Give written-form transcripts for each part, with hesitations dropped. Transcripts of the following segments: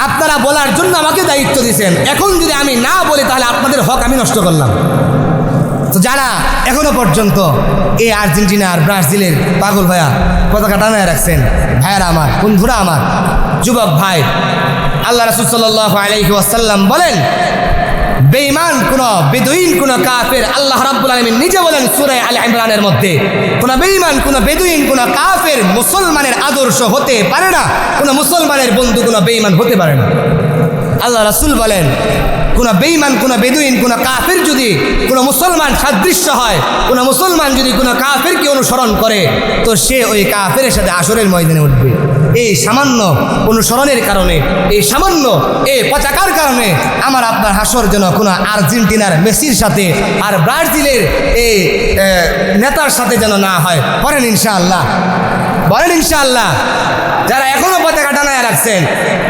আপনারা বলার জন্য আমাকে দায়িত্ব দিয়েছেন, এখন যদি আমি না বলি তাহলে আপনাদের হক আমি নষ্ট করলাম। তো যারা এখনো পর্যন্ত এই আর্জেন্টিনা আর ব্রাজিলের পাগল ভাইয়া পতাকা টানায় রাখছেন, ভাইয়ারা আমার, বন্ধুরা আমার, যুবক ভাই, আল্লাহ রাসূল সাল্লাল্লাহু আলাইহি ওয়াসাল্লাম বলেন, বেঈমান কোন বেদুইন কোন কাফের, আল্লাহ রাব্বুল আলামিন নিজে বলেন সূরা আলে ইমরানের মধ্যে, কোন বেঈমান কোন বেদুইন কোন কাফের মুসলমানের আদর্শ হতে পারে না, কোন মুসলমানের বন্ধু কোন বেঈমান হতে পারে না। আল্লাহ রাসূল বলেন, কোন বেঈমান কোন বেদুইন কোন কাফের যদি কোন মুসলমান সাদৃশ্য হয়, কোন মুসলমান যদি কোন কাফেরকে অনুসরণ করে, তো সে ওই কাফেরের সাথে হাশরের ময়দানে উঠবে। এই সামান্য অনুসরণের কারণে, এই সামান্য এই পতাকার কারণে আমার আপনার হাসর যেন কোনো আর্জেন্টিনার মেসির সাথে আর ব্রাজিলের এই নেতার সাথে যেন না হয়। বলেন ইনশাআল্লাহ, বলেন ইনশাআল্লাহ। যারা এখনো পতাকা টানায় রাখছেন,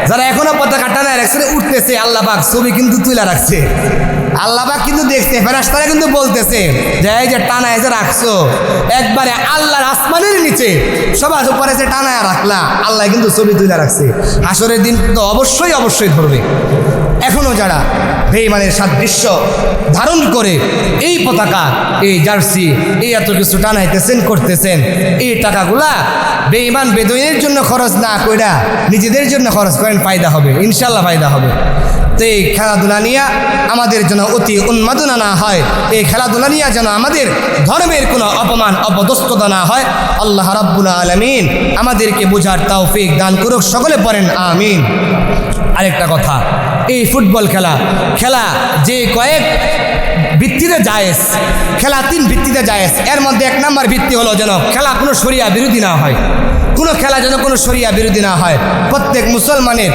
যারা এখনো পতাকা টানায় রাখছেন, উঠতেছে, আল্লাহ পাক ছবি কিন্তু তুলে রাখছে, আল্লাহ পাক কিন্তু দেখছে, ফেরেশতারা কিন্তু বলতেছে যে এই যে টানায় যে রাখছো, একবারে আল্লাহর আসমানের নিচে সবার উপরে যে টানায় রাখলা, আল্লাহ কিন্তু ছবি তুলে রাখছে। হাসরের দিন তো অবশ্যই অবশ্যই ধরবে। এখনো যারা বেঈমানের সাদৃশ্য ধারণ করে এই পতাকা, এই জার্সি, এই এত কিছু টানাইতেছেন, করতেছেন, এই টাকাগুলা বেঈমান বেদুইনের জন্য খরচ না কইরা নিজেদের জন্য খরচ করেন, ফায়দা হবে, ইনশাল্লাহ ফায়দা হবে। তো এই খেলাধুলা নিয়ে আমাদের যেন অতি উন্মাদনা না হয়, এই খেলাধুলা নিয়ে যেন আমাদের ধর্মের কোনো অপমান অপদস্থতা না হয়। আল্লাহ রাব্বুল আলামিন আমাদেরকে বোঝার তৌফিক দান করুক, সকলে পড়েন আমিন। আরেকটা কথা, এই ফুটবল খেলা যে কয়েক ভিত্তিতে জায়েজ, খেলা 3 ভিত্তিতে জায়েজ। এর মধ্যে 1 নম্বর ভিত্তি হলো যেন খেলা কোনো শরিয়া বিরোধী না হয়, কোনো খেলা যেন কোনো শরিয়া বিরোধী না হয়। প্রত্যেক মুসলমানের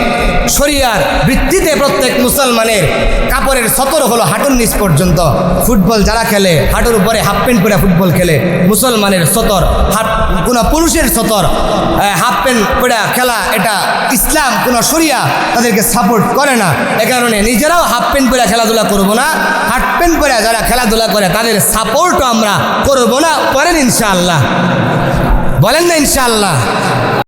শরিয়ার ভিত্তিতে প্রত্যেক মুসলমানের কাপড়ের সতর হলো হাঁটুর নিচ পর্যন্ত। ফুটবল যারা খেলে হাঁটুর উপরে হাফ প্যান্ট পরে ফুটবল খেলে, মুসলমানের সতর, কোনো পুরুষের সতর হাফ প্যান্ট পরে খেলা, এটা ইসলাম কোনো শরিয়া তাদেরকে সাপোর্ট করে না। এ কারণে নিজেরাও হাফ প্যান্ট পরে খেলাধুলা করবো না, হাফ প্যান্ট পরে যারা খেলাধুলা করে তাদের সাপোর্টও আমরা করবো না। করেন ইনশাআল্লাহ, বলেন না ইনশাআল্লাহ।